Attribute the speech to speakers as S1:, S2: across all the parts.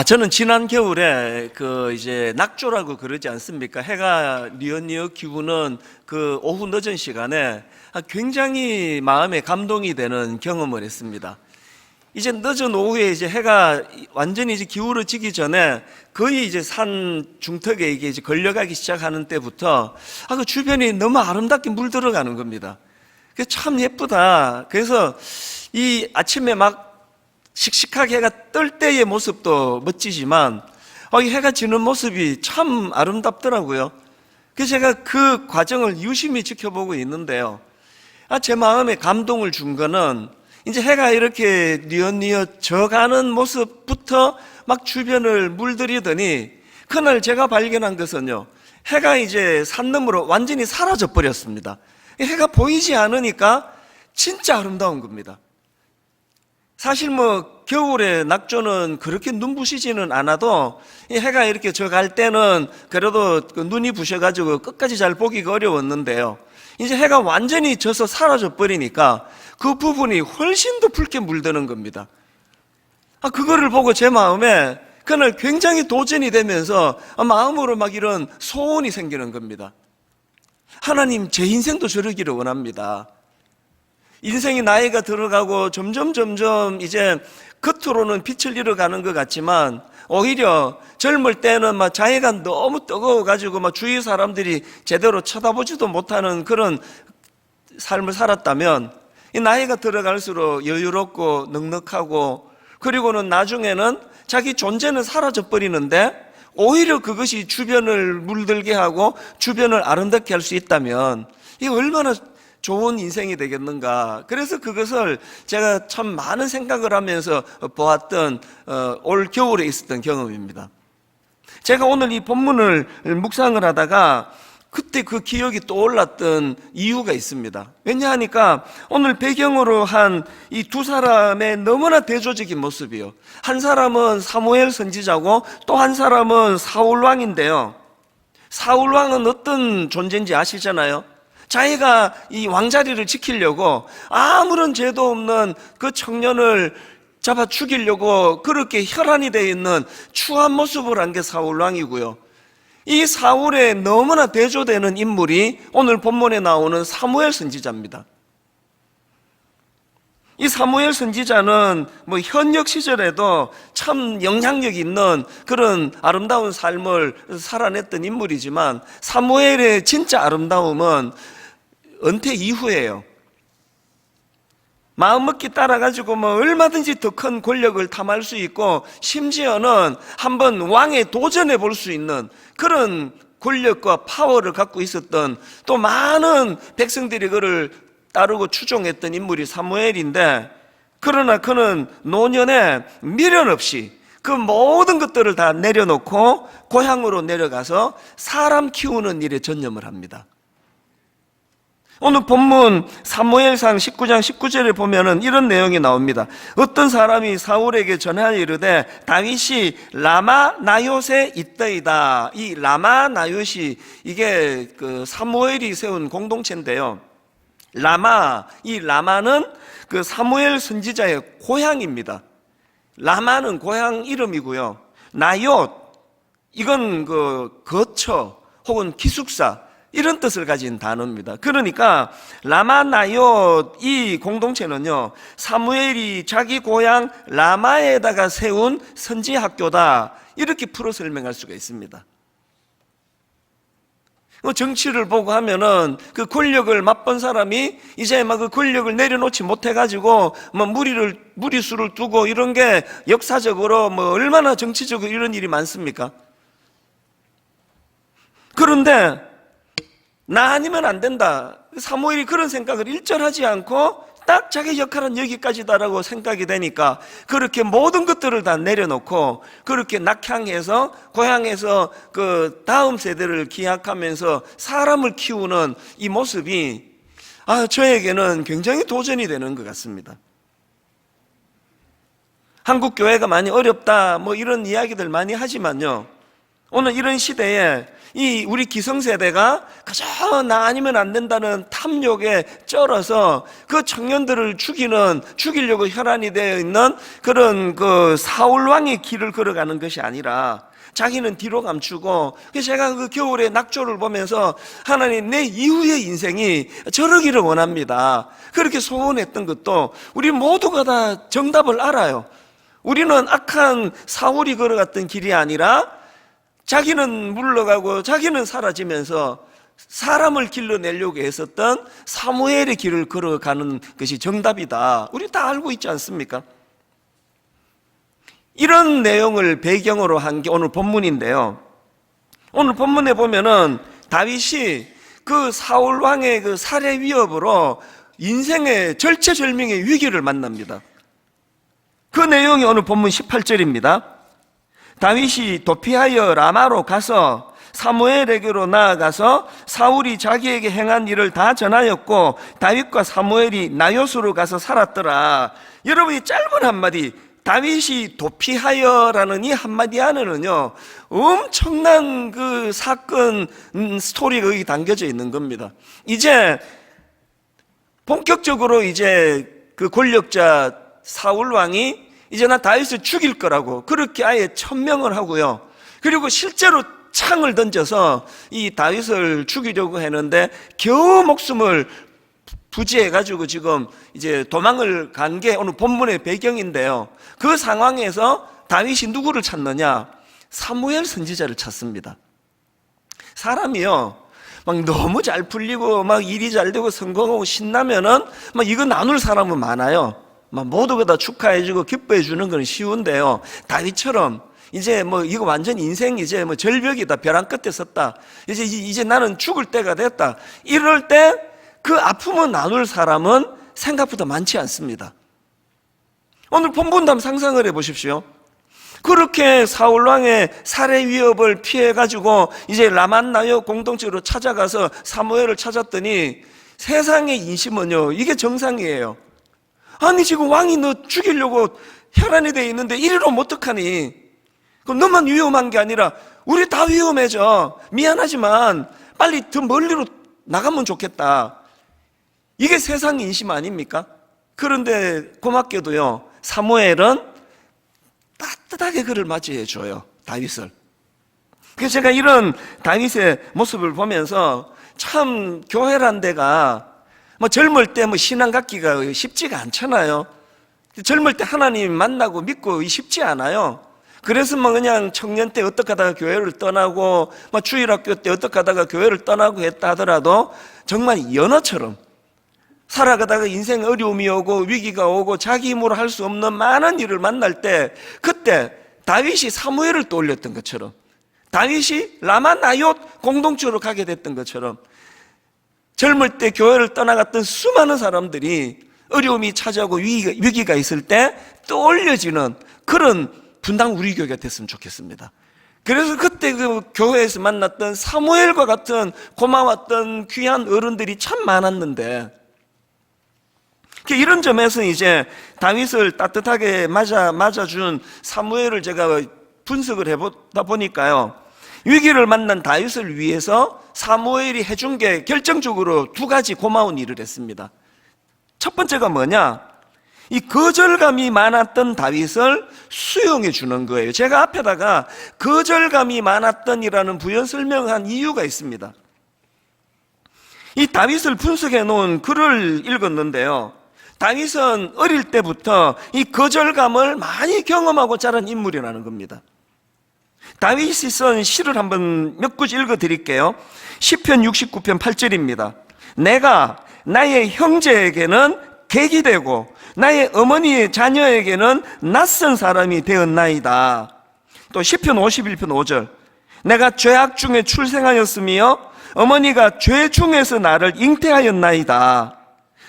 S1: 저는 지난 겨울에 이제 낙조라고 그러지 않습니까? 해가 뉘엿뉘엿 기우는 그 오후 늦은 시간에 굉장히 마음에 감동이 되는 경험을 했습니다. 이제 늦은 오후에 이제 해가 완전히 이제 기울어지기 전에 거의 이제 산 중턱에 이게 이제 걸려가기 시작하는 때부터 그 주변이 너무 아름답게 물들어가는 겁니다. 그게 참 예쁘다. 그래서 이 아침에 막 씩씩하게 해가 뜰 때의 모습도 멋지지만 이 해가 지는 모습이 참 아름답더라고요. 그래서 제가 그 과정을 유심히 지켜보고 있는데요. 제 마음에 감동을 준 거는 이제 해가 이렇게 뉘엿뉘엿 져가는 모습부터 막 주변을 물들이더니 그날 제가 발견한 것은요, 해가 이제 산 너머로 완전히 사라져 버렸습니다. 해가 보이지 않으니까 진짜 아름다운 겁니다. 사실 겨울에 낙조는 그렇게 눈부시지는 않아도 이 해가 이렇게 져갈 때는 그래도 눈이 부셔가지고 끝까지 잘 보기가 어려웠는데요. 이제 해가 완전히 져서 사라져 버리니까 그 부분이 훨씬 더 붉게 물드는 겁니다. 그거를 보고 제 마음에 그날 굉장히 도전이 되면서 마음으로 막 이런 소원이 생기는 겁니다. 하나님, 제 인생도 저러기를 원합니다. 인생이 나이가 들어가고 점점 이제 겉으로는 빛을 잃어가는 것 같지만 오히려 젊을 때는 막 자기가 너무 뜨거워가지고 막 주위 사람들이 제대로 쳐다보지도 못하는 그런 삶을 살았다면 이 나이가 들어갈수록 여유롭고 넉넉하고 그리고는 나중에는 자기 존재는 사라져 버리는데 오히려 그것이 주변을 물들게 하고 주변을 아름답게 할 수 있다면 이게 얼마나 좋은 인생이 되겠는가. 그래서 그것을 제가 참 많은 생각을 하면서 보았던 올 겨울에 있었던 경험입니다. 제가 오늘 이 본문을 묵상을 하다가 그때 그 기억이 떠올랐던 이유가 있습니다. 왜냐하니까 오늘 배경으로 한 이 두 사람의 너무나 대조적인 모습이요. 한 사람은 사무엘 선지자고 또 한 사람은 사울 왕인데요. 사울 왕은 어떤 존재인지 아시잖아요. 자기가 이 왕자리를 지키려고 아무런 죄도 없는 그 청년을 잡아 죽이려고 그렇게 혈안이 되어 있는 추한 모습을 한 게 사울 왕이고요. 이 사울에 너무나 대조되는 인물이 오늘 본문에 나오는 사무엘 선지자입니다. 이 사무엘 선지자는 현역 시절에도 참 영향력 있는 그런 아름다운 삶을 살아냈던 인물이지만 사무엘의 진짜 아름다움은 은퇴 이후에요. 마음먹기 따라가지고 얼마든지 더 큰 권력을 탐할 수 있고 심지어는 한번 왕에 도전해 볼 수 있는 그런 권력과 파워를 갖고 있었던 또 많은 백성들이 그를 따르고 추종했던 인물이 사무엘인데 그러나 그는 노년에 미련 없이 그 모든 것들을 다 내려놓고 고향으로 내려가서 사람 키우는 일에 전념을 합니다. 오늘 본문 사무엘상 19장 19절에 보면은 이런 내용이 나옵니다. 어떤 사람이 사울에게 전하여 이르되 다윗이 라마 나요세 있더이다. 이 라마 나요시 이게 그 사무엘이 세운 공동체인데요. 이 라마는 그 사무엘 선지자의 고향입니다. 라마는 고향 이름이고요. 나옅 이건 그 거처 혹은 기숙사 이런 뜻을 가진 단어입니다. 그러니까 라마나옅 이 공동체는요, 사무엘이 자기 고향 라마에다가 세운 선지학교다 이렇게 풀어 설명할 수가 있습니다. 정치를 보고 하면은 그 권력을 맛본 사람이 이제 막 그 권력을 내려놓지 못해가지고 무리수를 두고 이런 게 역사적으로 얼마나 정치적으로 이런 일이 많습니까? 그런데 나 아니면 안 된다. 사무엘이 그런 생각을 일절하지 않고 딱 자기 역할은 여기까지다라고 생각이 되니까 그렇게 모든 것들을 다 내려놓고 그렇게 낙향해서 고향에서 그 다음 세대를 기약하면서 사람을 키우는 이 모습이 저에게는 굉장히 도전이 되는 것 같습니다. 한국 교회가 많이 어렵다 이런 이야기들 많이 하지만요, 오늘 이런 시대에 이 우리 기성세대가 그저 나 아니면 안 된다는 탐욕에 쩔어서 그 청년들을 죽이려고 혈안이 되어 있는 그런 그 사울왕의 길을 걸어가는 것이 아니라 자기는 뒤로 감추고, 제가 그 겨울에 낙조를 보면서 하나님, 내 이후의 인생이 저러기를 원합니다. 그렇게 소원했던 것도 우리 모두가 다 정답을 알아요. 우리는 악한 사울이 걸어갔던 길이 아니라 자기는 물러가고 자기는 사라지면서 사람을 길러내려고 했었던 사무엘의 길을 걸어가는 것이 정답이다. 우리 다 알고 있지 않습니까? 이런 내용을 배경으로 한 게 오늘 본문인데요. 오늘 본문에 보면은 다윗이 그 사울 왕의 그 살해 위협으로 인생의 절체절명의 위기를 만납니다. 그 내용이 오늘 본문 18절입니다. 다윗이 도피하여 라마로 가서 사무엘에게로 나아가서 사울이 자기에게 행한 일을 다 전하였고 다윗과 사무엘이 나요스로 가서 살았더라. 여러분이 짧은 한마디, 다윗이 도피하여라는 이 한마디 안에는요 엄청난 그 사건 스토리가 여기 담겨져 있는 겁니다. 이제 본격적으로 이제 그 권력자 사울 왕이 이제 나 다윗을 죽일 거라고 그렇게 아예 천명을 하고요. 그리고 실제로 창을 던져서 이 다윗을 죽이려고 했는데 겨우 목숨을 부지해가지고 지금 이제 도망을 간 게 오늘 본문의 배경인데요. 그 상황에서 다윗이 누구를 찾느냐? 사무엘 선지자를 찾습니다. 사람이요, 막 너무 잘 풀리고 막 일이 잘 되고 성공하고 신나면은 막 이거 나눌 사람은 많아요. 막 모두가 다 축하해주고 기뻐해주는 건 쉬운데요. 다윗처럼 이제 뭐 이거 완전 인생 이제 뭐 절벽이다, 벼랑 끝에 섰다, 이제 나는 죽을 때가 됐다, 이럴 때 그 아픔을 나눌 사람은 생각보다 많지 않습니다. 오늘 본문도 한번 상상을 해보십시오. 그렇게 사울왕의 살해 위협을 피해가지고 이제 라만나요 공동체로 찾아가서 사무엘을 찾았더니 세상의 인심은요, 이게 정상이에요. 아니 지금 왕이 너 죽이려고 혈안이 돼 있는데 이리로 어떡하니? 그럼 너만 위험한 게 아니라 우리 다 위험해져. 미안하지만 빨리 더 멀리로 나가면 좋겠다. 이게 세상 인심 아닙니까? 그런데 고맙게도요 사무엘은 따뜻하게 그를 맞이해 줘요, 다윗을. 그래서 제가 이런 다윗의 모습을 보면서 참 교회란 데가 뭐 젊을 때 뭐 신앙 갖기가 쉽지가 않잖아요. 젊을 때 하나님 만나고 믿고 쉽지 않아요. 그래서 뭐 그냥 청년 때 어떻게 하다가 교회를 떠나고 뭐 주일학교 때 어떻게 하다가 교회를 떠나고 했다 하더라도 정말 연어처럼 살아가다가 인생 어려움이 오고 위기가 오고 자기 힘으로 할 수 없는 많은 일을 만날 때 그때 다윗이 사무엘을 떠올렸던 것처럼, 다윗이 라마나옅 공동체로 가게 됐던 것처럼 젊을 때 교회를 떠나갔던 수많은 사람들이 어려움이 찾아오고 위기가 있을 때 떠올려지는 그런 분당 우리 교회가 됐으면 좋겠습니다. 그래서 그때 그 교회에서 만났던 사무엘과 같은 고마웠던 귀한 어른들이 참 많았는데, 이런 점에서 이제 다윗을 따뜻하게 맞아준 사무엘을 제가 분석을 해보다 보니까요, 위기를 만난 다윗을 위해서 사무엘이 해준 게 결정적으로 두 가지 고마운 일을 했습니다. 첫 번째가 뭐냐? 이 거절감이 많았던 다윗을 수용해 주는 거예요. 제가 앞에다가 거절감이 많았던이라는 부연 설명한 이유가 있습니다. 이 다윗을 분석해 놓은 글을 읽었는데요, 다윗은 어릴 때부터 이 거절감을 많이 경험하고 자란 인물이라는 겁니다. 다윗이 쓴 시를 한번 몇 구절 읽어드릴게요. 시편 69편 8절입니다. 내가 나의 형제에게는 객이 되고 나의 어머니의 자녀에게는 낯선 사람이 되었나이다. 또 시편 51편 5절. 내가 죄악 중에 출생하였으며 어머니가 죄 중에서 나를 잉태하였나이다.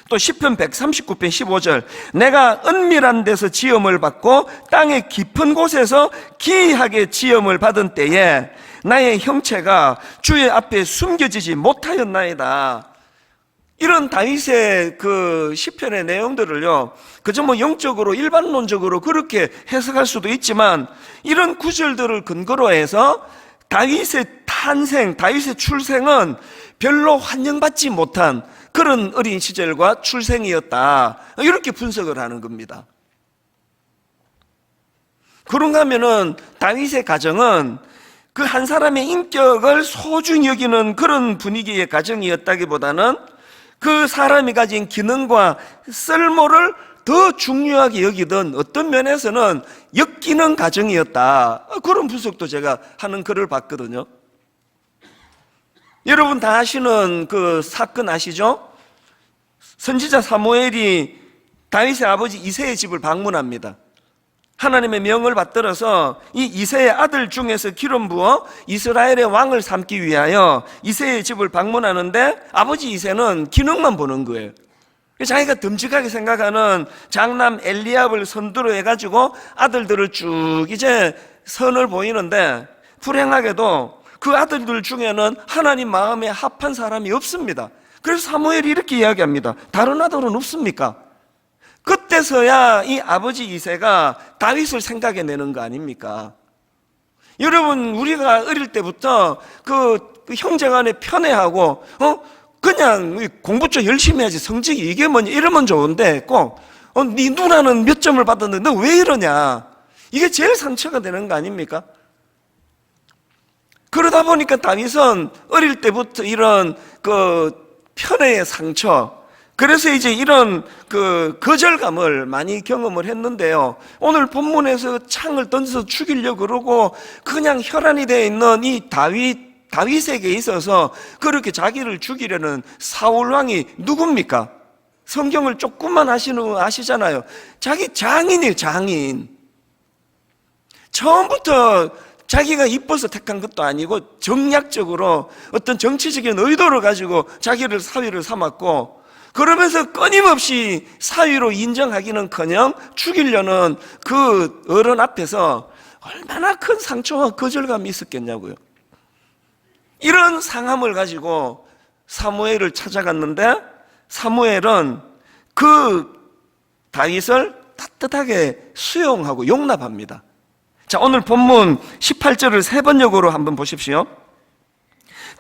S1: 또 시편 139편 15절. 내가 은밀한 데서 지음을 받고 땅의 깊은 곳에서 기이하게 지음을 받은 때에 나의 형체가 주의 앞에 숨겨지지 못하였나이다. 이런 다윗의 그 시편의 내용들을요, 그저 뭐 영적으로 일반론적으로 그렇게 해석할 수도 있지만 이런 구절들을 근거로 해서 다윗의 탄생, 다윗의 출생은 별로 환영받지 못한 그런 어린 시절과 출생이었다, 이렇게 분석을 하는 겁니다. 그런가 하면은 다윗의 가정은 그 한 사람의 인격을 소중히 여기는 그런 분위기의 가정이었다기보다는 그 사람이 가진 기능과 쓸모를 더 중요하게 여기던, 어떤 면에서는 엮이는 가정이었다, 그런 분석도 제가 하는 글을 봤거든요. 여러분 다 아시는 그 사건 아시죠? 선지자 사무엘이 다윗의 아버지 이새의 집을 방문합니다. 하나님의 명을 받들어서 이 이새의 아들 중에서 기름 부어 이스라엘의 왕을 삼기 위하여 이새의 집을 방문하는데, 아버지 이새는 기능만 보는 거예요. 자기가 듬직하게 생각하는 장남 엘리압을 선두로 해가지고 아들들을 쭉 이제 선을 보이는데, 불행하게도 그 아들들 중에는 하나님 마음에 합한 사람이 없습니다. 그래서 사무엘이 이렇게 이야기합니다. 다른 아들은 없습니까? 그때서야 이 아버지 이새가 다윗을 생각해내는 거 아닙니까? 여러분, 우리가 어릴 때부터 그 형제간에 편애하고 그냥 공부 좀 열심히 해야지, 성적이 이게 뭐냐 이러면 좋은데 꼭 네 누나는 몇 점을 받았는데 너 왜 이러냐, 이게 제일 상처가 되는 거 아닙니까? 그러다 보니까 다윗은 어릴 때부터 이런 그 편애의 상처, 그래서 이제 이런 그 거절감을 많이 경험을 했는데요. 오늘 본문에서 창을 던져서 죽이려고 그러고 그냥 혈안이 되어 있는 이 다윗에게 있어서 그렇게 자기를 죽이려는 사울 왕이 누굽니까? 성경을 조금만 아시잖아요. 자기 장인이에요, 장인. 처음부터 자기가 이뻐서 택한 것도 아니고 정략적으로 어떤 정치적인 의도를 가지고 자기를 사위를 삼았고, 그러면서 끊임없이 사위로 인정하기는커녕 죽이려는 그 어른 앞에서 얼마나 큰 상처와 거절감이 있었겠냐고요. 이런 상함을 가지고 사무엘을 찾아갔는데, 사무엘은 그 다윗을 따뜻하게 수용하고 용납합니다. 자, 오늘 본문 18절을 세 번역으로 한번 보십시오.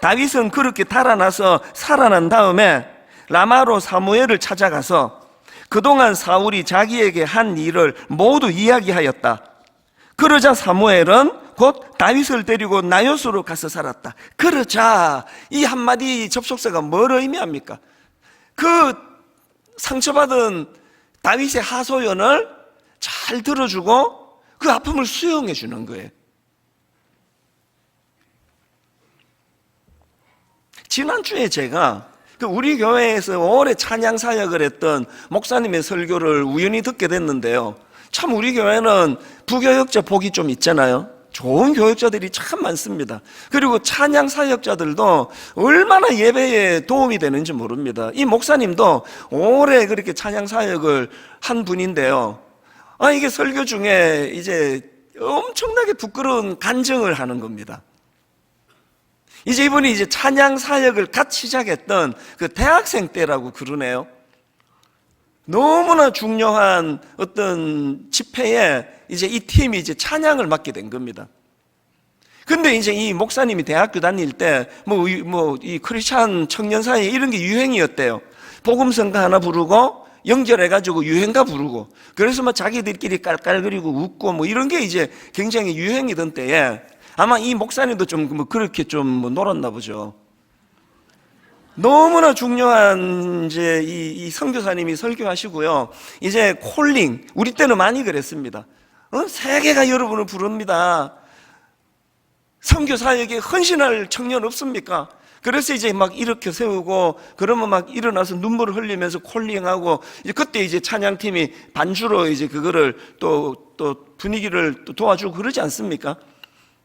S1: 다윗은 그렇게 달아나서 살아난 다음에 라마로 사무엘을 찾아가서 그동안 사울이 자기에게 한 일을 모두 이야기하였다. 그러자 사무엘은 곧 다윗을 데리고 나요스로 가서 살았다. 그러자, 이 한마디 접속사가 뭘 의미합니까? 그 상처받은 다윗의 하소연을 잘 들어주고 그 아픔을 수용해 주는 거예요. 지난주에 제가 우리 교회에서 오래 찬양 사역을 했던 목사님의 설교를 우연히 듣게 됐는데요. 참 우리 교회는 부교역자 복이 좀 있잖아요. 좋은 교역자들이 참 많습니다. 그리고 찬양 사역자들도 얼마나 예배에 도움이 되는지 모릅니다. 이 목사님도 오래 그렇게 찬양 사역을 한 분인데요. 이게 설교 중에 이제 엄청나게 부끄러운 간증을 하는 겁니다. 이제 이분이 이제 찬양 사역을 갓 시작했던 그 대학생 때라고 그러네요. 너무나 중요한 어떤 집회에 이제 이 팀이 이제 찬양을 맡게 된 겁니다. 근데 이제 이 목사님이 대학교 다닐 때 이 크리스찬 청년 사이에 이런 게 유행이었대요. 복음성가 하나 부르고 연결해가지고 유행가 부르고, 그래서 막 자기들끼리 깔깔거리고 웃고 뭐 이런 게 이제 굉장히 유행이던 때에 아마 이 목사님도 좀 그렇게 좀 놀았나 보죠. 너무나 중요한 이제 이 선교사님이 설교하시고요. 이제 콜링, 우리 때는 많이 그랬습니다. 세계가 여러분을 부릅니다. 선교 사역에 헌신할 청년 없습니까? 그래서 이제 막 이렇게 세우고, 그러면 막 일어나서 눈물을 흘리면서 콜링하고, 이제 그때 이제 찬양팀이 반주로 이제 그거를 또 분위기를 또 도와주고 그러지 않습니까?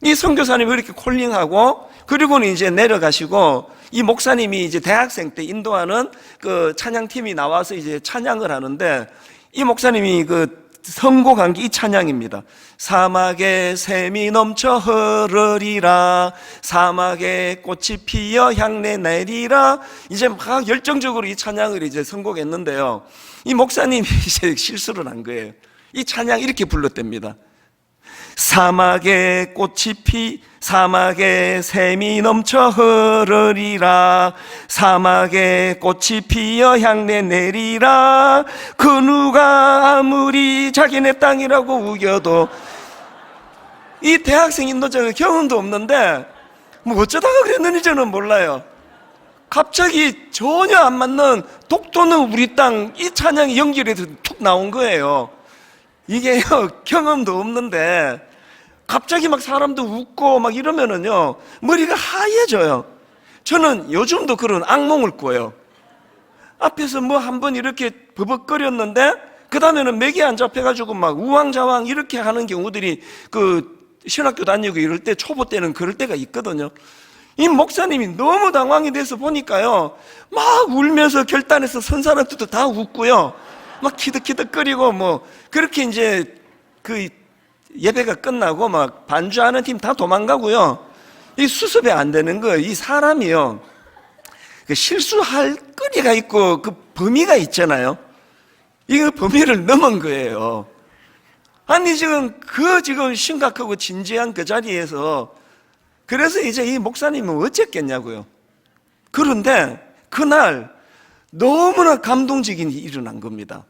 S1: 이 선교사님이 이렇게 콜링하고, 그리고는 이제 내려가시고, 이 목사님이 이제 대학생 때 인도하는 그 찬양팀이 나와서 이제 찬양을 하는데, 이 목사님이 그 선곡한 게 이 찬양입니다. 사막에 샘이 넘쳐 흐르리라, 사막에 꽃이 피어 향내 내리라. 이제 막 열정적으로 이 찬양을 이제 선곡했는데요. 이 목사님이 이제 실수를 한 거예요. 이 찬양 이렇게 불렀답니다. 사막에 샘이 넘쳐 흐르리라. 사막에 꽃이 피어 향내 내리라. 그 누가 아무리 자기네 땅이라고 우겨도. 이 대학생 인도자가 경험도 없는데 뭐 어쩌다가 그랬는지 저는 몰라요. 갑자기 전혀 안 맞는 독도는 우리 땅, 이 찬양이 연결해서 툭 나온 거예요. 이게요, 경험도 없는데 갑자기 막 사람도 웃고 막 이러면은요, 머리가 하얘져요. 저는 요즘도 그런 악몽을 꿔요. 앞에서 뭐 한번 이렇게 버벅거렸는데 그 다음에는 맥이 안 잡혀가지고 막 우왕좌왕 이렇게 하는 경우들이 신학교 다니고 이럴 때, 초보 때는 그럴 때가 있거든요. 이 목사님이 너무 당황이 돼서 보니까요, 막 울면서 결단해서 선 사람들도 다 웃고요, 막 키득키득거리고 뭐 그렇게 이제 그 예배가 끝나고 막 반주하는 팀 다 도망가고요. 이 수습이 안 되는 거예요. 이 사람이요, 그 실수할 거리가 있고 그 범위가 있잖아요. 이거 범위를 넘은 거예요. 아니 지금 심각하고 진지한 그 자리에서, 그래서 이제 이 목사님은 어쨌겠냐고요. 그런데 그날 너무나 감동적인 일이 일어난 겁니다.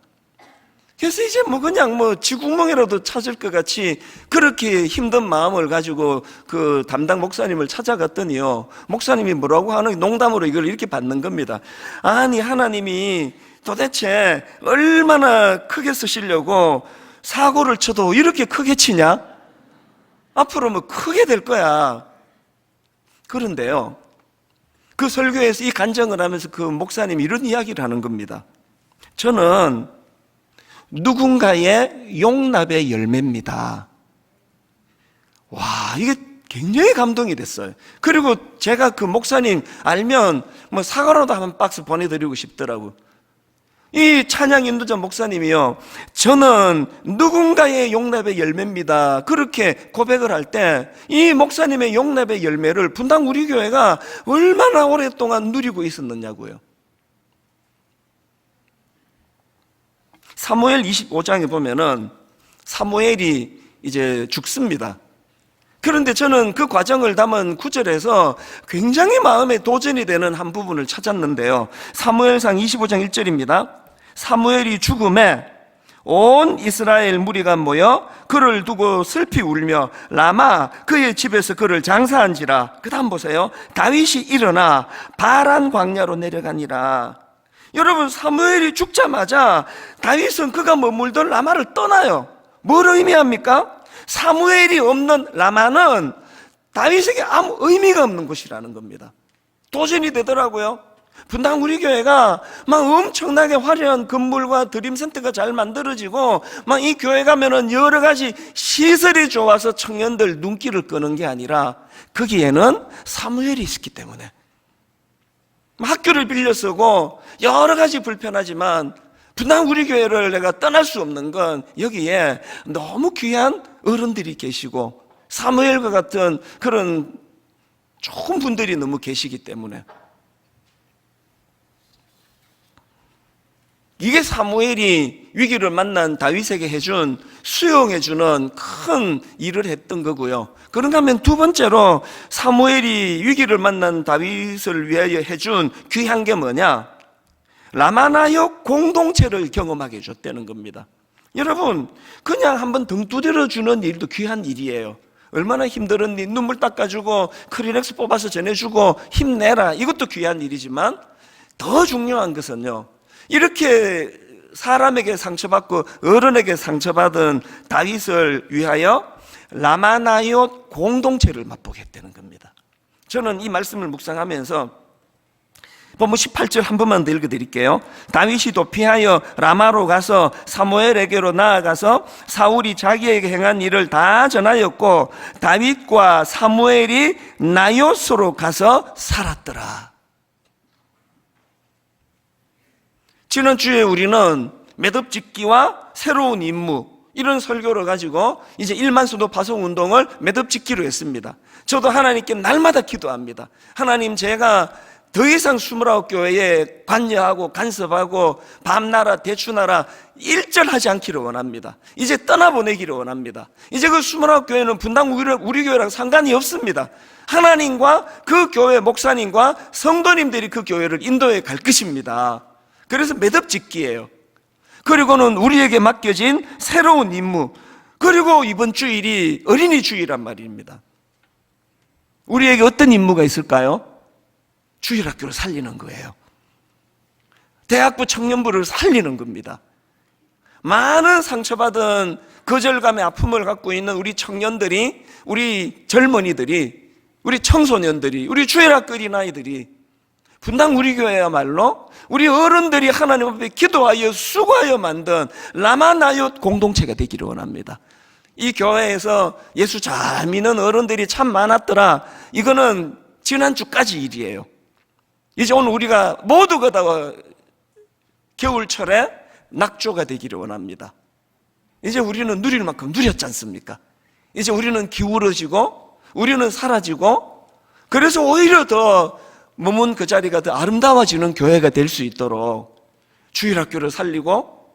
S1: 그래서 이제 그냥 쥐구멍이라도 찾을 것 같이 그렇게 힘든 마음을 가지고 그 담당 목사님을 찾아갔더니요, 목사님이 뭐라고 하는, 농담으로 이걸 이렇게 받는 겁니다. 아니 하나님이 도대체 얼마나 크게 쓰시려고 사고를 쳐도 이렇게 크게 치냐? 앞으로 뭐 크게 될 거야. 그런데요, 그 설교에서 이 간증을 하면서 그 목사님이 이런 이야기를 하는 겁니다. 저는 누군가의 용납의 열매입니다. 와, 이게 굉장히 감동이 됐어요. 그리고 제가 그 목사님 알면 사과라도 한 박스 보내드리고 싶더라고요. 이 찬양 인도자 목사님이요, 저는 누군가의 용납의 열매입니다, 그렇게 고백을 할 때 이 목사님의 용납의 열매를 분당 우리 교회가 얼마나 오랫동안 누리고 있었느냐고요. 사무엘 25장에 보면은 사무엘이 이제 죽습니다. 그런데 저는 그 과정을 담은 구절에서 굉장히 마음에 도전이 되는 한 부분을 찾았는데요, 사무엘상 25장 1절입니다. 사무엘이 죽음에 온 이스라엘 무리가 모여 그를 두고 슬피 울며 라마 그의 집에서 그를 장사한지라. 그 다음 보세요. 다윗이 일어나 바란 광야로 내려가니라. 여러분, 사무엘이 죽자마자 다윗은 그가 머물던 라마를 떠나요. 뭘 의미합니까? 사무엘이 없는 라마는 다윗에게 아무 의미가 없는 곳이라는 겁니다. 도전이 되더라고요. 분당 우리 교회가 막 엄청나게 화려한 건물과 드림센터가 잘 만들어지고 막 이 교회 가면은 여러 가지 시설이 좋아서 청년들 눈길을 끄는 게 아니라 거기에는 사무엘이 있었기 때문에, 학교를 빌려 쓰고 여러 가지 불편하지만 분당 우리 교회를 내가 떠날 수 없는 건 여기에 너무 귀한 어른들이 계시고 사무엘과 같은 그런 좋은 분들이 너무 계시기 때문에. 이게 사무엘이 위기를 만난 다윗에게 해준, 수용해주는 큰 일을 했던 거고요. 그런가 하면 두 번째로 사무엘이 위기를 만난 다윗을 위하여 해준 귀한 게 뭐냐? 라마나역 공동체를 경험하게 해줬다는 겁니다. 여러분, 그냥 한번 등 두드려주는 일도 귀한 일이에요. 얼마나 힘들었니? 눈물 닦아주고 크리넥스 뽑아서 전해주고 힘내라, 이것도 귀한 일이지만 더 중요한 것은요, 이렇게 사람에게 상처받고 어른에게 상처받은 다윗을 위하여 라마나옅 공동체를 맛보게 했다는 겁니다. 저는 이 말씀을 묵상하면서 본문 18절 한 번만 더 읽어드릴게요. 다윗이 도피하여 라마로 가서 사무엘에게로 나아가서 사울이 자기에게 행한 일을 다 전하였고 다윗과 사무엘이 나요스로 가서 살았더라. 지난주에 우리는 매듭짓기와 새로운 임무, 이런 설교를 가지고 이제 1만 수도 파송 운동을 매듭짓기로 했습니다. 저도 하나님께 날마다 기도합니다. 하나님, 제가 더 이상 29교회에 관여하고 간섭하고 밤나라 대추나라 일절하지 않기를 원합니다. 이제 떠나보내기를 원합니다. 이제 그 29교회는 분당 우리 교회랑 상관이 없습니다. 하나님과 그 교회 목사님과 성도님들이 그 교회를 인도해 갈 것입니다. 그래서 매듭짓기예요. 그리고는 우리에게 맡겨진 새로운 임무, 그리고 이번 주일이 어린이 주일이란 말입니다. 우리에게 어떤 임무가 있을까요? 주일학교를 살리는 거예요. 대학부 청년부를 살리는 겁니다. 많은 상처받은 거절감의 아픔을 갖고 있는 우리 청년들이, 우리 젊은이들이, 우리 청소년들이, 우리 주일학교 어린아이들이 분당 우리 교회야말로 우리 어른들이 하나님 앞에 기도하여 수고하여 만든 라마나얏 공동체가 되기를 원합니다. 이 교회에서 예수 잘 믿는 어른들이 참 많았더라. 이거는 지난주까지 일이에요. 이제 오늘 우리가 모두가 다 겨울철에 낙조가 되기를 원합니다. 이제 우리는 누릴 만큼 누렸지 않습니까? 이제 우리는 기울어지고 우리는 사라지고, 그래서 오히려 더 머문 그 자리가 더 아름다워지는 교회가 될 수 있도록 주일학교를 살리고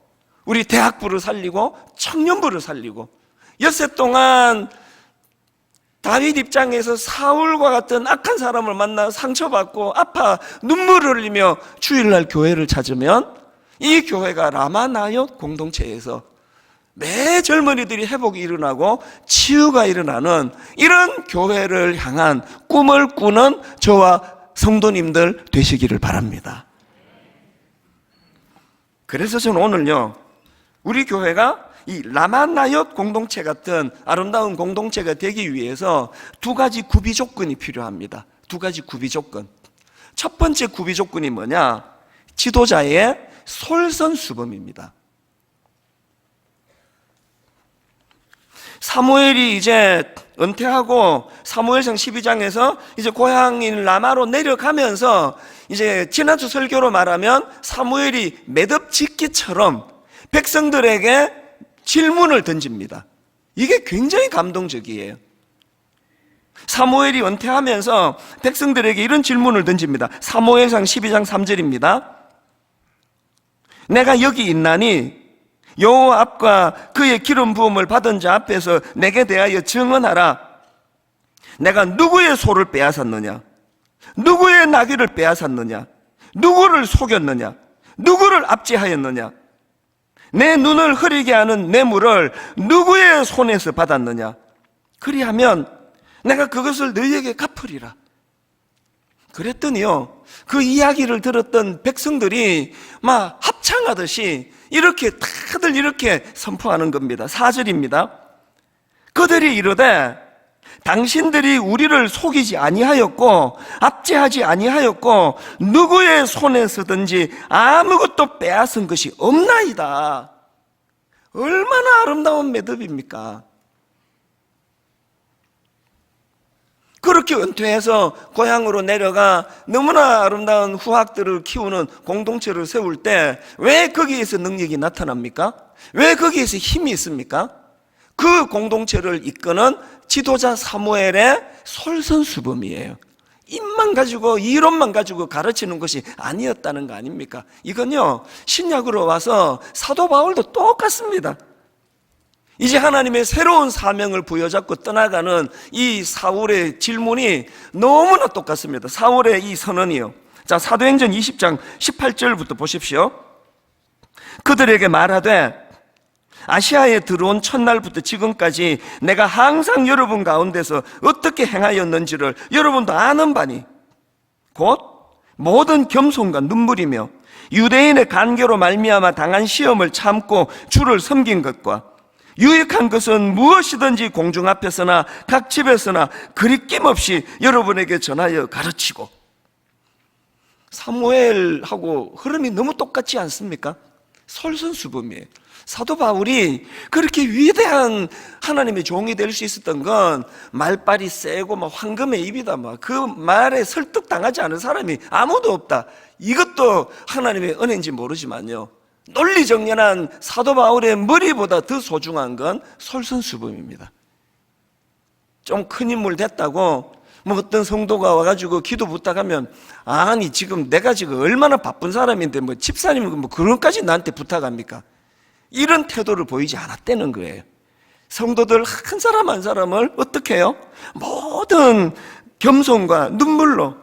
S1: 우리 대학부를 살리고 청년부를 살리고, 엿새 동안 다윗 입장에서 사울과 같은 악한 사람을 만나 상처받고 아파 눈물을 흘리며 주일날 교회를 찾으면 이 교회가 라마나얏 공동체에서 매 젊은이들이 회복이 일어나고 치유가 일어나는 이런 교회를 향한 꿈을 꾸는 저와 성도님들 되시기를 바랍니다. 그래서 저는 오늘요, 우리 교회가 이 라마나얏 공동체 같은 아름다운 공동체가 되기 위해서 두 가지 구비 조건이 필요합니다. 두 가지 구비 조건. 첫 번째 구비 조건이 뭐냐? 지도자의 솔선수범입니다. 사무엘이 이제 은퇴하고 사무엘상 12장에서 이제 고향인 라마로 내려가면서 이제 지난주 설교로 말하면 사무엘이 매듭짓기처럼 백성들에게 질문을 던집니다. 이게 굉장히 감동적이에요. 사무엘이 은퇴하면서 백성들에게 이런 질문을 던집니다. 사무엘상 12장 3절입니다. 내가 여기 있나니 여호와 앞과 그의 기름 부음을 받은 자 앞에서 내게 대하여 증언하라. 내가 누구의 소를 빼앗았느냐? 누구의 나귀를 빼앗았느냐? 누구를 속였느냐? 누구를 압제하였느냐? 내 눈을 흐리게 하는 뇌물을 누구의 손에서 받았느냐? 그리하면 내가 그것을 너희에게 갚으리라. 그랬더니요, 그 이야기를 들었던 백성들이 막 합창하듯이 이렇게 다들 이렇게 선포하는 겁니다. 4절입니다. 그들이 이르되 당신들이 우리를 속이지 아니하였고 압제하지 아니하였고 누구의 손에서든지 아무것도 빼앗은 것이 없나이다. 얼마나 아름다운 매듭입니까? 그렇게 은퇴해서 고향으로 내려가 너무나 아름다운 후학들을 키우는 공동체를 세울 때 왜 거기에서 능력이 나타납니까? 왜 거기에서 힘이 있습니까? 그 공동체를 이끄는 지도자 사무엘의 솔선수범이에요. 입만 가지고 이론만 가지고 가르치는 것이 아니었다는 거 아닙니까? 이건요, 신약으로 와서 사도 바울도 똑같습니다. 이제 하나님의 새로운 사명을 부여잡고 떠나가는 이 사울의 질문이 너무나 똑같습니다. 사울의 이 선언이요. 자, 사도행전 20장 18절부터 보십시오. 그들에게 말하되 아시아에 들어온 첫날부터 지금까지 내가 항상 여러분 가운데서 어떻게 행하였는지를 여러분도 아는 바니 곧 모든 겸손과 눈물이며 유대인의 간계로 말미암아 당한 시험을 참고 주를 섬긴 것과 유익한 것은 무엇이든지 공중 앞에서나 각 집에서나 그리낌 없이 여러분에게 전하여 가르치고. 사무엘하고 흐름이 너무 똑같지 않습니까? 솔선수범이에요. 사도 바울이 그렇게 위대한 하나님의 종이 될 수 있었던 건 말빨이 세고 막 황금의 입이다, 막 그 말에 설득당하지 않은 사람이 아무도 없다. 이것도 하나님의 은혜인지 모르지만요, 논리정연한 사도 바울의 머리보다 더 소중한 건 솔선수범입니다. 좀 큰 인물 됐다고 뭐 어떤 성도가 와가지고 기도 부탁하면, 아니 지금 내가 지금 얼마나 바쁜 사람인데 뭐 집사님은 뭐 그런 것까지 나한테 부탁합니까? 이런 태도를 보이지 않았다는 거예요. 성도들 한 사람 한 사람을 어떻게 해요? 모든 겸손과 눈물로.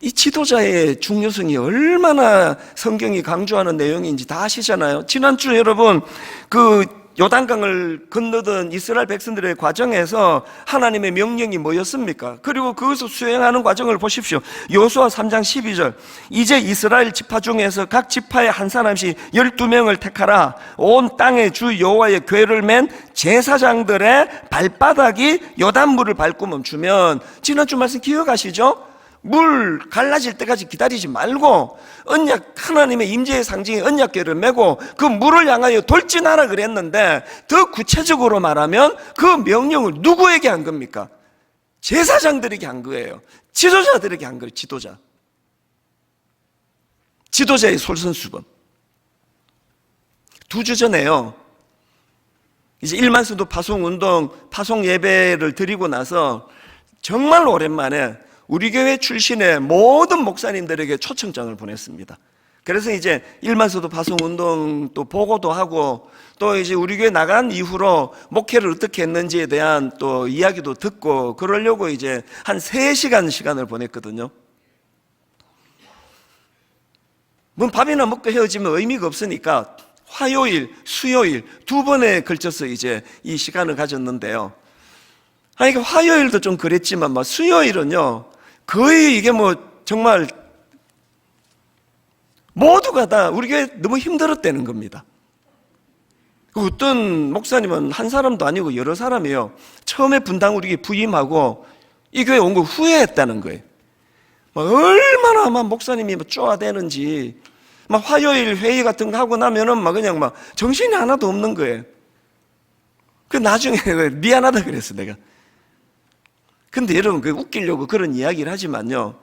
S1: 이 지도자의 중요성이 얼마나 성경이 강조하는 내용인지 다 아시잖아요. 지난주 여러분 그 요단강을 건너던 이스라엘 백성들의 과정에서 하나님의 명령이 뭐였습니까? 그리고 그것을 수행하는 과정을 보십시오. 여호수아 3장 12절, 이제 이스라엘 지파 중에서 각 지파에 한 사람씩 12명을 택하라. 온 땅의 주 여호와의 궤를 맨 제사장들의 발바닥이 요단물을 밟고 멈추면, 지난주 말씀 기억하시죠? 물 갈라질 때까지 기다리지 말고 언약, 하나님의 임재의 상징인 언약궤를 메고 그 물을 향하여 돌진하라 그랬는데, 더 구체적으로 말하면 그 명령을 누구에게 한 겁니까? 제사장들에게 한 거예요. 지도자들에게 한 거예요. 지도자의 솔선수범. 2주 전에요, 이제 1만 수도 파송운동, 파송 예배를 드리고 나서 정말 오랜만에 우리 교회 출신의 모든 목사님들에게 초청장을 보냈습니다. 그래서 이제 1만 수도 파송운동 또 보고도 하고, 또 이제 우리 교회 나간 이후로 목회를 어떻게 했는지에 대한 또 이야기도 듣고, 그러려고 이제 한 3시간 시간을 보냈거든요. 뭐 밥이나 먹고 헤어지면 의미가 없으니까 화요일, 수요일 2번에 걸쳐서 이제 이 시간을 가졌는데요. 아니, 화요일도 좀 그랬지만 막 수요일은요, 거의 이게 뭐 정말 모두가 다 우리 교회 너무 힘들었다는 겁니다. 어떤 목사님은 한 사람도 아니고 여러 사람이에요. 처음에 분당 우리 교회 부임하고 이 교회 온 거 후회했다는 거예요. 막 얼마나 막 목사님이 막 쪼아대는지, 막 화요일 회의 같은 거 하고 나면은 막 그냥 막 정신이 하나도 없는 거예요. 그 나중에 미안하다 그랬어, 내가. 근데 여러분, 그 웃기려고 그런 이야기를 하지만요,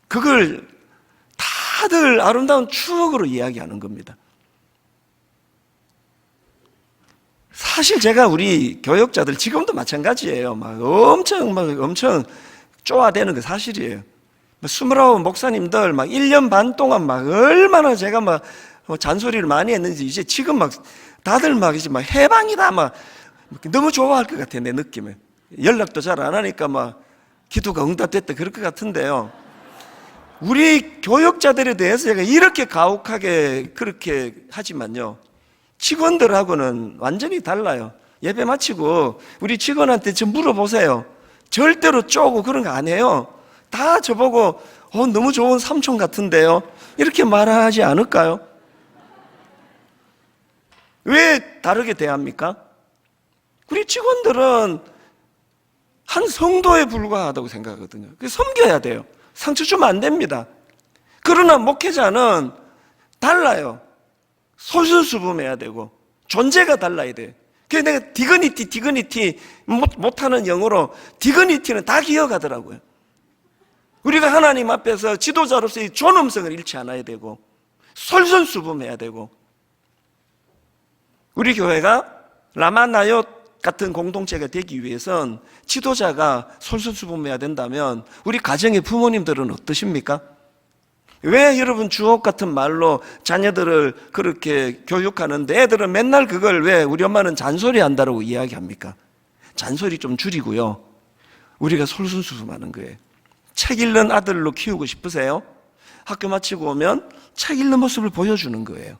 S1: 그걸 다들 아름다운 추억으로 이야기하는 겁니다. 사실 제가 우리 교역자들 지금도 마찬가지예요. 막 엄청 쪼아대는 게 사실이에요. 29 목사님들 막 1년 반 동안 막 얼마나 제가 막 잔소리를 많이 했는지, 이제 지금 막 다들 막 이제 막 해방이다 막 너무 좋아할 것 같아요, 내 느낌에. 연락도 잘 안 하니까 막 기도가 응답됐다 그럴 것 같은데요. 우리 교역자들에 대해서 제가 이렇게 가혹하게 그렇게 하지만요, 직원들하고는 완전히 달라요. 예배 마치고 우리 직원한테 좀 물어보세요. 절대로 쪼고 그런 거 안 해요. 다 저보고 너무 좋은 삼촌 같은데요, 이렇게 말하지 않을까요? 왜 다르게 대합니까? 우리 직원들은 한 성도에 불과하다고 생각하거든요. 그래서 섬겨야 돼요. 상처 주면 안 됩니다. 그러나 목회자는 달라요. 솔선수범해야 되고 존재가 달라야 돼요. 그래서 내가 디그니티 못하는 영어로 디그니티는 다 기억하더라고요. 우리가 하나님 앞에서 지도자로서의 존엄성을 잃지 않아야 되고 솔선수범해야 되고, 우리 교회가 라마나요 같은 공동체가 되기 위해선 지도자가 솔선수범해야 된다면 우리 가정의 부모님들은 어떠십니까? 왜 여러분 주옥 같은 말로 자녀들을 그렇게 교육하는데 애들은 맨날 그걸 왜 우리 엄마는 잔소리 한다고 이야기합니까? 잔소리 좀 줄이고요, 우리가 솔선수범하는 거예요. 책 읽는 아들로 키우고 싶으세요? 학교 마치고 오면 책 읽는 모습을 보여주는 거예요.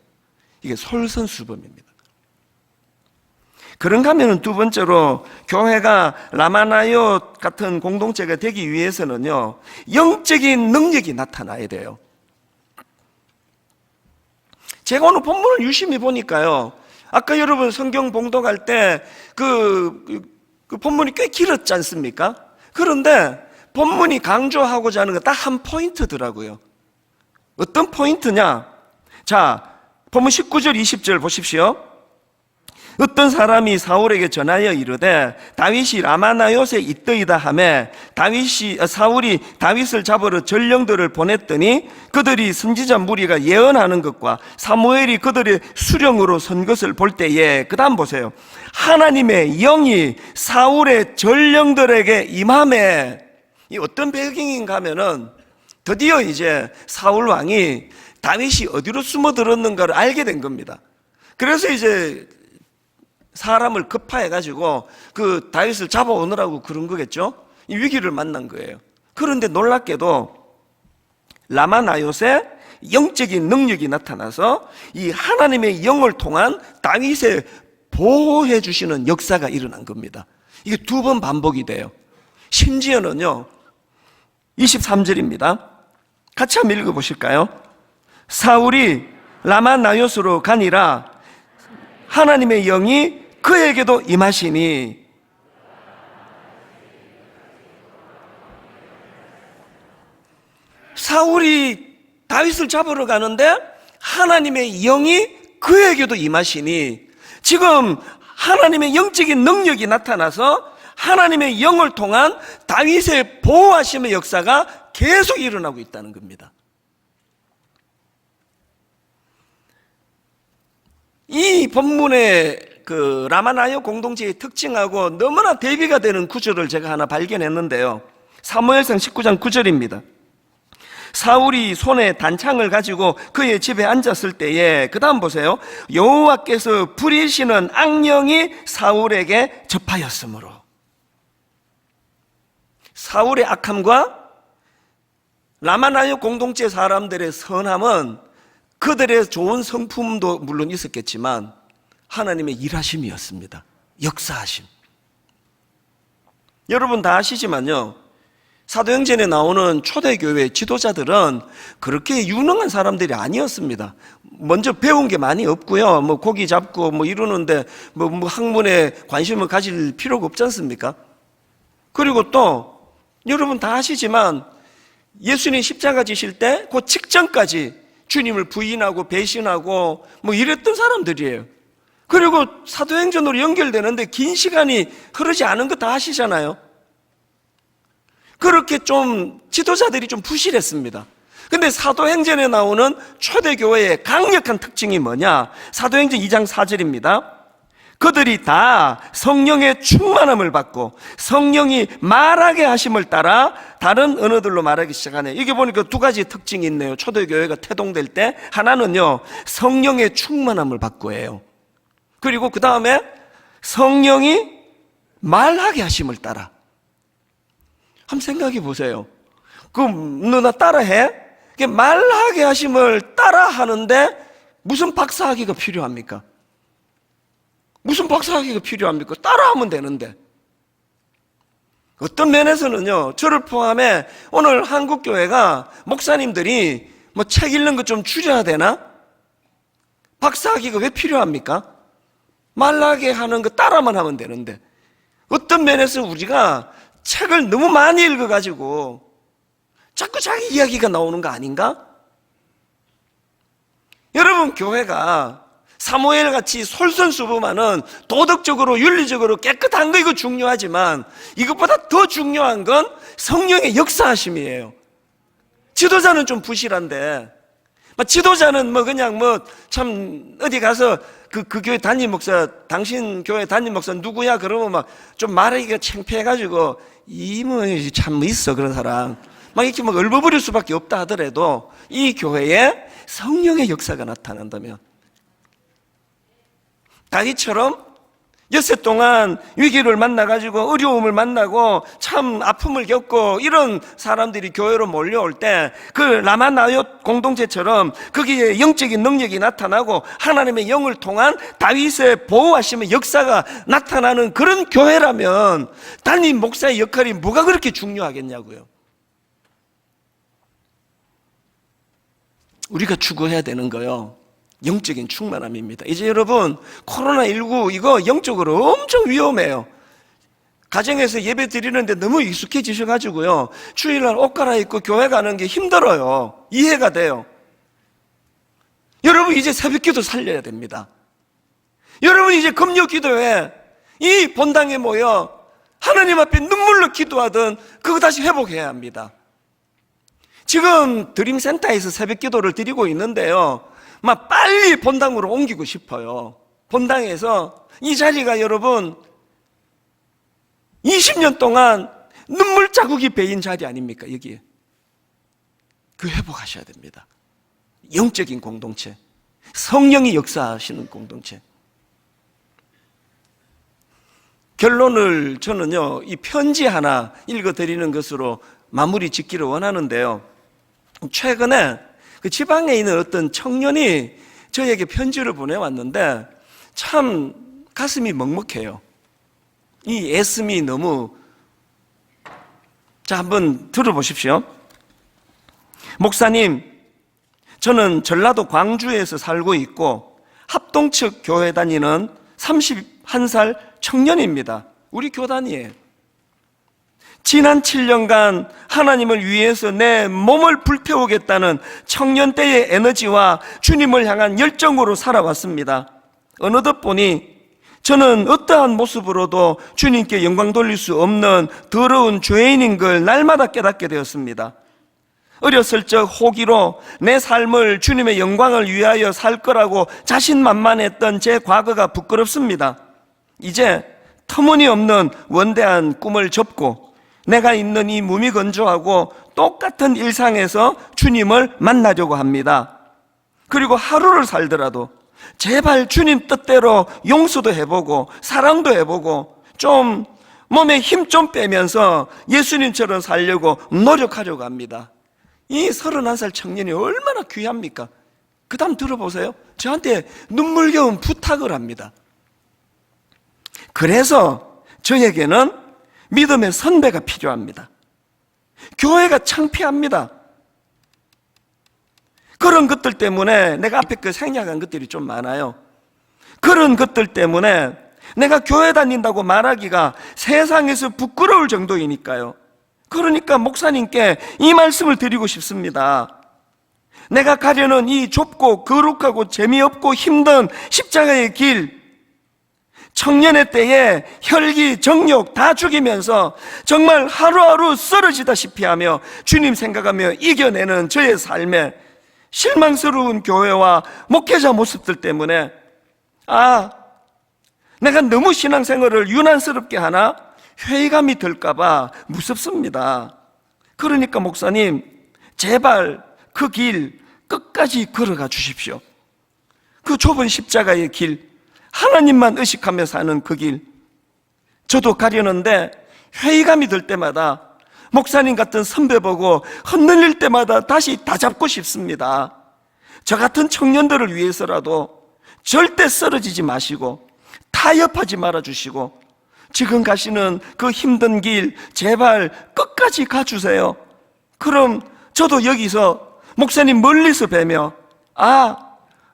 S1: 이게 솔선수범입니다. 그런가 하면 2번째로, 교회가 라마나요 같은 공동체가 되기 위해서는요, 영적인 능력이 나타나야 돼요. 제가 오늘 본문을 유심히 보니까요, 아까 여러분 성경 봉독할 때 그 본문이 꽤 길었지 않습니까? 그런데 본문이 강조하고자 하는 거 딱 한 포인트더라고요. 어떤 포인트냐? 자, 본문 19절 20절 보십시오. 어떤 사람이 사울에게 전하여 이르되 다윗이 라마나요에 있더이다 하매 사울이 다윗을 잡으러 전령들을 보냈더니 그들이 선지자 무리가 예언하는 것과 사무엘이 그들의 수령으로 선 것을 볼 때에, 그 다음 보세요. 하나님의 영이 사울의 전령들에게 임하매. 이 어떤 배경인가 하면은 드디어 이제 사울 왕이 다윗이 어디로 숨어들었는가를 알게 된 겁니다. 그래서 이제 사람을 급파해가지고 그 다윗을 잡아오느라고 그런 거겠죠. 이 위기를 만난 거예요. 그런데 놀랍게도 라마나요에 영적인 능력이 나타나서 이 하나님의 영을 통한 다윗의 보호해 주시는 역사가 일어난 겁니다. 이게 두 번 반복이 돼요. 심지어는요 23절입니다 같이 한번 읽어보실까요? 사울이 라마나요스로 가니라 하나님의 영이 그에게도 임하시니. 사울이 다윗을 잡으러 가는데 하나님의 영이 그에게도 임하시니, 지금 하나님의 영적인 능력이 나타나서 하나님의 영을 통한 다윗의 보호하심의 역사가 계속 일어나고 있다는 겁니다. 이 본문의 그 라마나요 공동체의 특징하고 너무나 대비가 되는 구절을 제가 하나 발견했는데요. 사무엘상 19장 9절입니다. 사울이 손에 단창을 가지고 그의 집에 앉았을 때에, 그 다음 보세요. 여호와께서 부리시는 악령이 사울에게 접하였으므로. 사울의 악함과 라마나요 공동체 사람들의 선함은 그들의 좋은 성품도 물론 있었겠지만 하나님의 일하심이었습니다. 역사하심. 여러분 다 아시지만요, 사도행전에 나오는 초대교회 지도자들은 그렇게 유능한 사람들이 아니었습니다. 먼저 배운 게 많이 없고요, 뭐 고기 잡고 뭐 이러는데 뭐 학문에 관심을 가질 필요가 없지 않습니까? 그리고 또 여러분 다 아시지만 예수님 십자가 지실 때 그 직전까지 주님을 부인하고 배신하고 뭐 이랬던 사람들이에요. 그리고 사도행전으로 연결되는데 긴 시간이 흐르지 않은 거 다 아시잖아요. 그렇게 좀 지도자들이 좀 부실했습니다. 근데 사도행전에 나오는 초대교회의 강력한 특징이 뭐냐? 사도행전 2장 4절입니다. 그들이 다 성령의 충만함을 받고 성령이 말하게 하심을 따라 다른 언어들로 말하기 시작하네. 이게 보니까 두 가지 특징이 있네요. 초대교회가 태동될 때 하나는요, 성령의 충만함을 받고예요. 그리고 그 다음에 성령이 말하게 하심을 따라. 한번 생각해 보세요. 그럼 너 나 따라해? 말하게 하심을 따라 하는데 무슨 박사학위가 필요합니까? 무슨 박사학위가 필요합니까? 따라하면 되는데. 어떤 면에서는요, 저를 포함해 오늘 한국교회가 목사님들이 뭐 책 읽는 거 좀 줄여야 되나? 박사학위가 왜 필요합니까? 말하게 하는 거 따라만 하면 되는데. 어떤 면에서 우리가 책을 너무 많이 읽어가지고 자꾸 자기 이야기가 나오는 거 아닌가? 여러분, 교회가 사무엘같이 솔선수범하는 도덕적으로 윤리적으로 깨끗한 거 이거 중요하지만 이것보다 더 중요한 건 성령의 역사하심이에요. 지도자는 좀 부실한데, 지도자는 뭐 그냥 뭐 참 어디 가서 그 교회 담임 목사, 당신 교회 담임 목사 누구야? 그러면 막 좀 말하기가 창피해가지고 이뭐 참 있어 그런 사람 막 이렇게 막 얼버무릴 수밖에 없다 하더라도 이 교회에 성령의 역사가 나타난다면, 다윗처럼 엿새 동안 위기를 만나가지고 어려움을 만나고 참 아픔을 겪고 이런 사람들이 교회로 몰려올 때 그 라마나요 공동체처럼 거기에 영적인 능력이 나타나고 하나님의 영을 통한 다윗의 보호하심의 역사가 나타나는 그런 교회라면 담임 목사의 역할이 뭐가 그렇게 중요하겠냐고요. 우리가 추구해야 되는 거요, 영적인 충만함입니다. 이제 여러분, 코로나19 이거 영적으로 엄청 위험해요. 가정에서 예배 드리는데 너무 익숙해지셔가지고요, 주일날 옷 갈아입고 교회 가는 게 힘들어요. 이해가 돼요. 여러분, 이제 새벽기도 살려야 됩니다. 여러분 이제 금요 기도회 이 본당에 모여 하나님 앞에 눈물로 기도하던 그거 다시 회복해야 합니다. 지금 드림센터에서 새벽 기도를 드리고 있는데요, 막 빨리 본당으로 옮기고 싶어요. 본당에서 이 자리가 여러분 20년 동안 눈물 자국이 베인 자리 아닙니까? 여기에 그 회복하셔야 됩니다. 영적인 공동체, 성령이 역사하시는 공동체. 결론을 저는요, 이 편지 하나 읽어드리는 것으로 마무리 짓기를 원하는데요, 최근에 그 지방에 있는 어떤 청년이 저에게 편지를 보내왔는데 참 가슴이 먹먹해요. 이 애씀이 너무. 자, 한번 들어보십시오. 목사님, 저는 전라도 광주에서 살고 있고 합동측 교회 다니는 31살 청년입니다. 우리 교단이에요. 지난 7년간 하나님을 위해서 내 몸을 불태우겠다는 청년 때의 에너지와 주님을 향한 열정으로 살아왔습니다. 어느덧 보니 저는 어떠한 모습으로도 주님께 영광 돌릴 수 없는 더러운 죄인인 걸 날마다 깨닫게 되었습니다. 어렸을 적 호기로 내 삶을 주님의 영광을 위하여 살 거라고 자신만만했던 제 과거가 부끄럽습니다. 이제 터무니없는 원대한 꿈을 접고 내가 있는 이 무미건조하고 똑같은 일상에서 주님을 만나려고 합니다. 그리고 하루를 살더라도 제발 주님 뜻대로 용서도 해보고 사랑도 해보고 좀 몸에 힘 좀 빼면서 예수님처럼 살려고 노력하려고 합니다. 이 31살 청년이 얼마나 귀합니까? 그 다음 들어보세요. 저한테 눈물겨운 부탁을 합니다. 그래서 저에게는 믿음의 선배가 필요합니다. 교회가 창피합니다. 그런 것들 때문에 내가 앞에 그 생략한 것들이 좀 많아요. 그런 것들 때문에 내가 교회 다닌다고 말하기가 세상에서 부끄러울 정도이니까요. 그러니까 목사님께 이 말씀을 드리고 싶습니다. 내가 가려는 이 좁고 거룩하고 재미없고 힘든 십자가의 길, 청년의 때에 혈기, 정욕 다 죽이면서 정말 하루하루 쓰러지다시피 하며 주님 생각하며 이겨내는 저의 삶에 실망스러운 교회와 목회자 모습들 때문에 내가 너무 신앙생활을 유난스럽게 하나 회의감이 들까봐 무섭습니다. 그러니까 목사님, 제발 그 길 끝까지 걸어가 주십시오. 그 좁은 십자가의 길, 하나님만 의식하며 사는 그 길, 저도 가려는데 회의감이 들 때마다 목사님 같은 선배 보고 흔들릴 때마다 다시 다잡고 싶습니다. 저 같은 청년들을 위해서라도 절대 쓰러지지 마시고 타협하지 말아주시고 지금 가시는 그 힘든 길 제발 끝까지 가주세요. 그럼 저도 여기서 목사님 멀리서 뵈며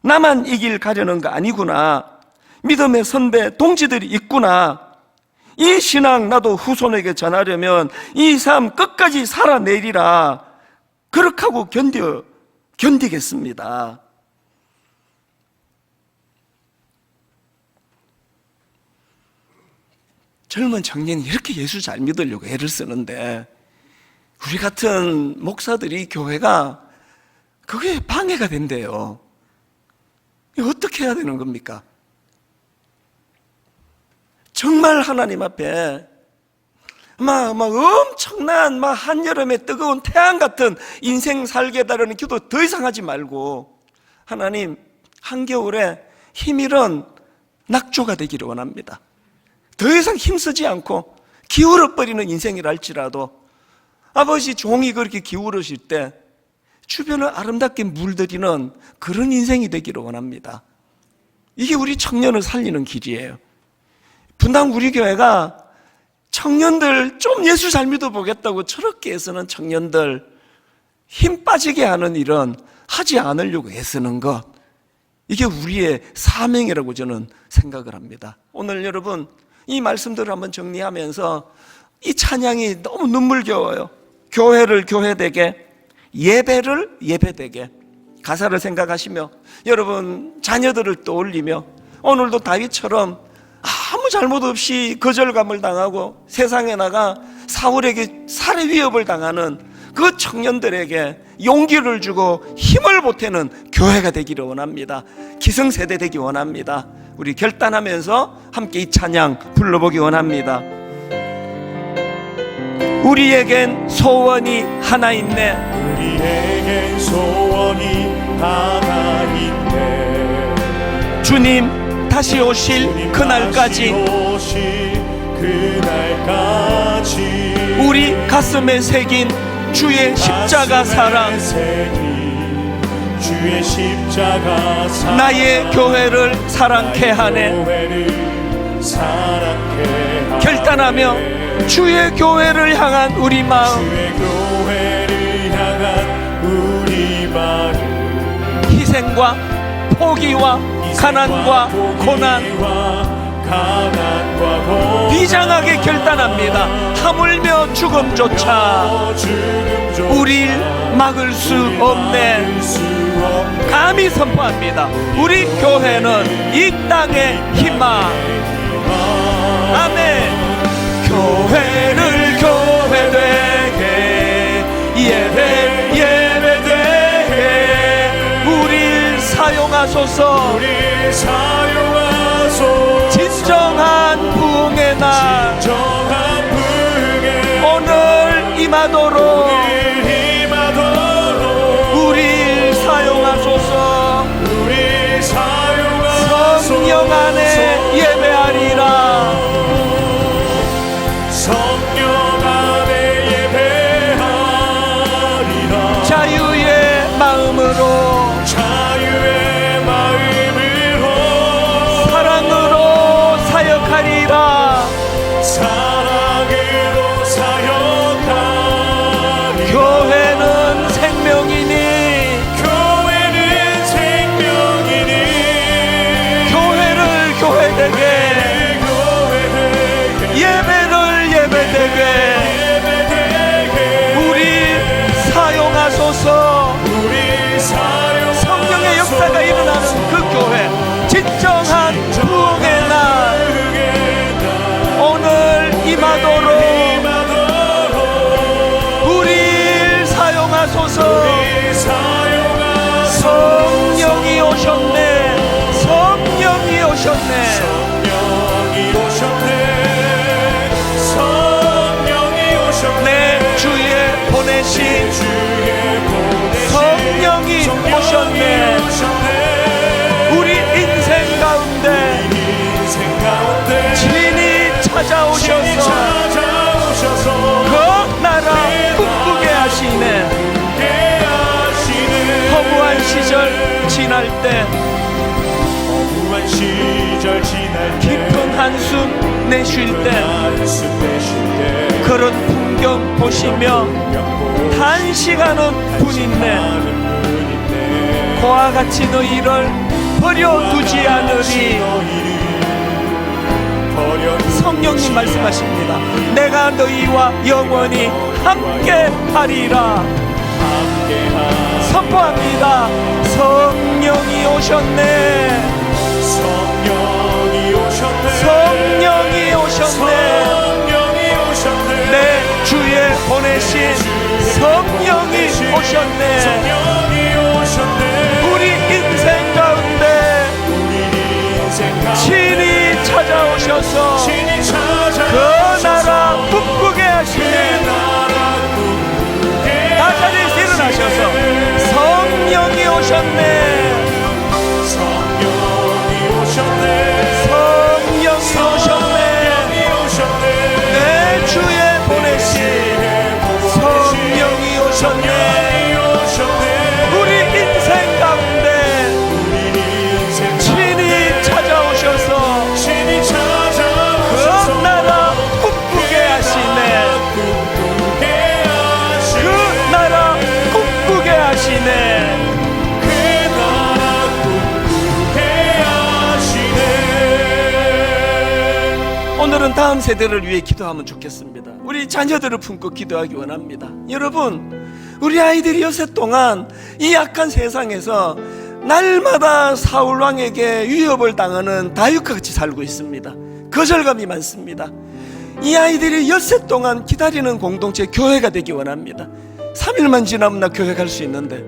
S1: 나만 이 길 가려는 거 아니구나, 믿음의 선배 동지들이 있구나, 이 신앙 나도 후손에게 전하려면 이 삶 끝까지 살아내리라, 그렇게 하고 견디겠습니다. 젊은 청년이 이렇게 예수 잘 믿으려고 애를 쓰는데 우리 같은 목사들이 교회가 그게 방해가 된대요. 어떻게 해야 되는 겁니까? 정말 하나님 앞에 엄청난 한여름에 뜨거운 태양 같은 인생 살게 해달라는 기도 더 이상 하지 말고 하나님, 한겨울에 힘이런 낙조가 되기를 원합니다. 더 이상 힘쓰지 않고 기울어버리는 인생이라 할지라도 아버지 종이 그렇게 기울으실 때 주변을 아름답게 물들이는 그런 인생이 되기를 원합니다. 이게 우리 청년을 살리는 길이에요. 분당 우리 교회가 청년들 좀 예수 잘 믿어보겠다고 저렇게 애쓰는 청년들 힘 빠지게 하는 일은 하지 않으려고 애쓰는 것, 이게 우리의 사명이라고 저는 생각을 합니다. 오늘 여러분 이 말씀들을 한번 정리하면서 이 찬양이 너무 눈물겨워요. 교회를 교회되게, 예배를 예배되게, 가사를 생각하시며 여러분 자녀들을 떠올리며 오늘도 다윗처럼 아무 잘못 없이 거절감을 당하고 세상에 나가 사울에게 살해 위협을 당하는 그 청년들에게 용기를 주고 힘을 보태는 교회가 되기를 원합니다. 기성세대 되기 원합니다. 우리 결단하면서 함께 이 찬양 불러보기 원합니다. 우리에겐 소원이 하나 있네.
S2: 우리에겐 소원이 하나 있네.
S1: 주님 다시 오실 그날까지 우리 가슴에 새긴 주의 십자가 사랑,
S2: 주의 십자가 사랑
S1: 나의 교회를 사랑케 하네. 결단하며 주의 교회를 향한 우리 마음,
S2: 주의 교회를 향한 우리 마음,
S1: 희생과 포기와 가난과 고난 비장하게 결단합니다. 하물며 죽음조차 우릴 막을 수 없네. 감히 선포합니다. 우리 교회는 이 땅의 희망. 아멘. 교회를 교회되게, 예배 예배되게 우릴 사용하소서. 진정한 부흥의 날 오늘 임하도록 우릴 사용하소서. 성령 안에 예배하리라. 자유의 마음으로 사랑으로 사역하리라. 교회는 생명이니 교회를 교회되게, 예배를 예배되게 우리 사용하소서. 성령의 역사가 일어나는 그 교회, 진정한 부흥의 날 오늘 임하도록 우릴 사용하소서. 성령이 오셨네. 성령이 오셨네. 내 주에 보내신 성령이 오셨네. 우리 인생 가운데 친히 찾아오셔서 그 나라 꿈꾸게 하시네. 허무한 시절 지날 때 깊은 한숨 내쉴 때 그런 풍경 보시며 탄식하는 분 있네. 그와 같이 너희를 버려두지 않으리. 성령님 말씀하십니다. 내가 너희와 영원히 함께 하리라. 선포합니다. 성령이 오셨네. 성령이 오셨네. 내 주에 보내신 성령이 오셨네. 우리 인생 가운데 친히 찾아오셔서 그 나라 꿈꾸게 하시네. 다 자리에서 일어나셔서 성령이 오셨네. 성령이 오셨네. 내 주에 보내신 성령이 오셨네. 우리 인생 가운데 친히 찾아오셔서 그 나라 꿈꾸게 하시네. 그 나라 꿈꾸게 하시네. 오늘은 다음 세대를 위해 기도하면 좋겠습니다. 우리 자녀들을 품고 기도하기 원합니다. 여러분, 우리 아이들이 요새 동안 이 악한 세상에서 날마다 사울 왕에게 위협을 당하는 다윗과 같이 살고 있습니다. 거절감이 많습니다. 이 아이들이 엿새 동안 기다리는 공동체 교회가 되기 원합니다. 3일만 지나면 나 교회 갈 수 있는데,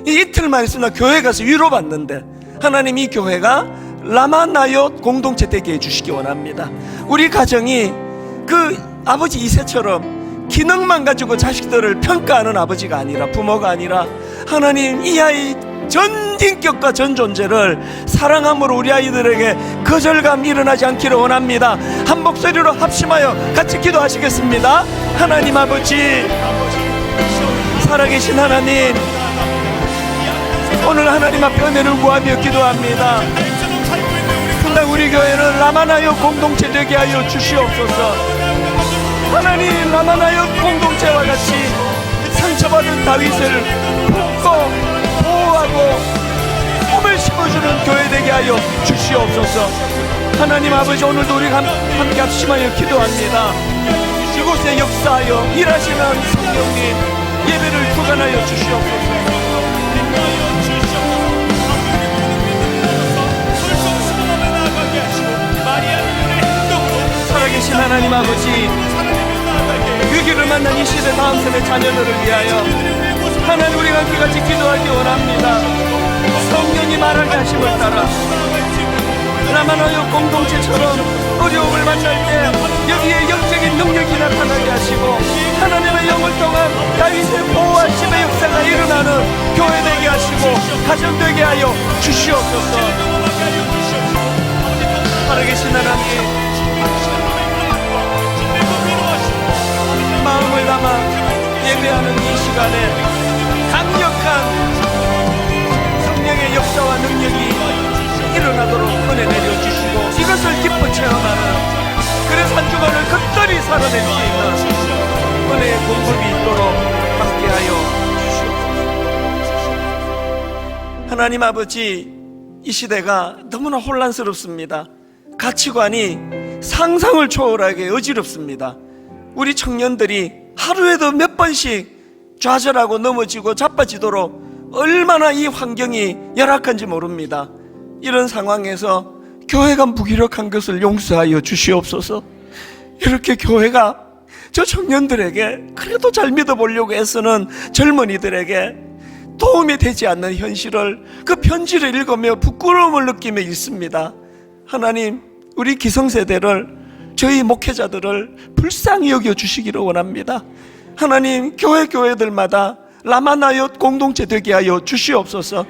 S1: 이틀만 있으면 나 교회 가서 위로받는데, 하나님 이 교회가 라마나옅 공동체 되게 해주시기 원합니다. 우리 가정이 그 아버지 이새처럼 기능만 가지고 자식들을 평가하는 아버지가 아니라, 부모가 아니라, 하나님 이 아이 전 인격과 전 존재를 사랑함으로 우리 아이들에게 거절감 일어나지 않기를 원합니다. 한 목소리로 합심하여 같이 기도하시겠습니다. 하나님 아버지, 살아계신 하나님, 오늘 하나님 앞에 은혜를 구하며 기도합니다. 분당 우리 교회는 라마나옅 공동체 되게 하여 주시옵소서. 하나님, 라마나옅 공동체와 같이 상처받은 다윗을 품고 보호하고 꿈을 심어주는 교회 되게 하여 주시옵소서. 하나님 아버지, 오늘도 우리가 함께 합심하여 기도합니다. 이곳에 역사하여 일하시는 성령님, 예배를 주관하여 주시옵소서. 살아계신 하나님 아버지, 위기를 만난 이 시대 다음 세대 자녀들을 위하여 하나님 우리가 함께같이 기도하기 원합니다. 성령이 말하게 하심을 따라 라마나옅 공동체처럼 어려움을 만날 때 여기에 영적인 능력이 나타나게 하시고 하나님의 영을 통한 다윗의 보호하심의 역사가 일어나는 교회 되게 하시고 가정 되게 하여 주시옵소서. 살아계신 하나님, 마음을 담아 예배하는 이 시간에 강력한 성령의 역사와 능력이 일어나도록 은혜 내려주시고 이것을 기뻐 체험하는, 그래서 한 주간을 끝까지 살아낼 수 있는 은혜의 공급이 있도록 함께하여 주시옵소서. 하나님 아버지, 이 시대가 너무나 혼란스럽습니다. 가치관이 상상을 초월하게 어지럽습니다. 우리 청년들이 하루에도 몇 번씩 좌절하고 넘어지고 자빠지도록 얼마나 이 환경이 열악한지 모릅니다. 이런 상황에서 교회가 무기력한 것을 용서하여 주시옵소서. 이렇게 교회가 저 청년들에게 그래도 잘 믿어보려고 애쓰는 젊은이들에게 도움이 되지 않는 현실을, 그 편지를 읽으며 부끄러움을 느끼며 읽습니다. 하나님, 우리 기성세대를, 저희 목회자들을 불쌍히 여겨주시기를 원합니다. 하나님, 교회들마다 라마나옅 공동체 되게 하여 주시옵소서.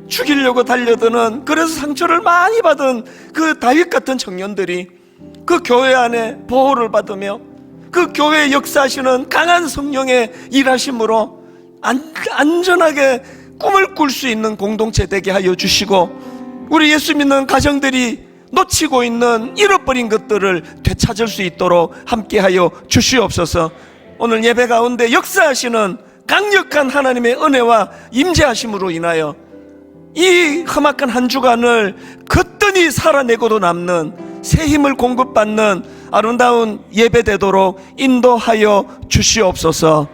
S1: 죽이려고 달려드는, 그래서 상처를 많이 받은 그 다윗 같은 청년들이 그 교회 안에 보호를 받으며 그 교회에 역사하시는 강한 성령의 일하심으로 안전하게 꿈을 꿀 수 있는 공동체 되게 하여 주시고, 우리 예수 믿는 가정들이 놓치고 있는 잃어버린 것들을 되찾을 수 있도록 함께하여 주시옵소서. 오늘 예배 가운데 역사하시는 강력한 하나님의 은혜와 임재하심으로 인하여 이 험악한 한 주간을 거뜬히 살아내고도 남는 새 힘을 공급받는 아름다운 예배 되도록 인도하여 주시옵소서.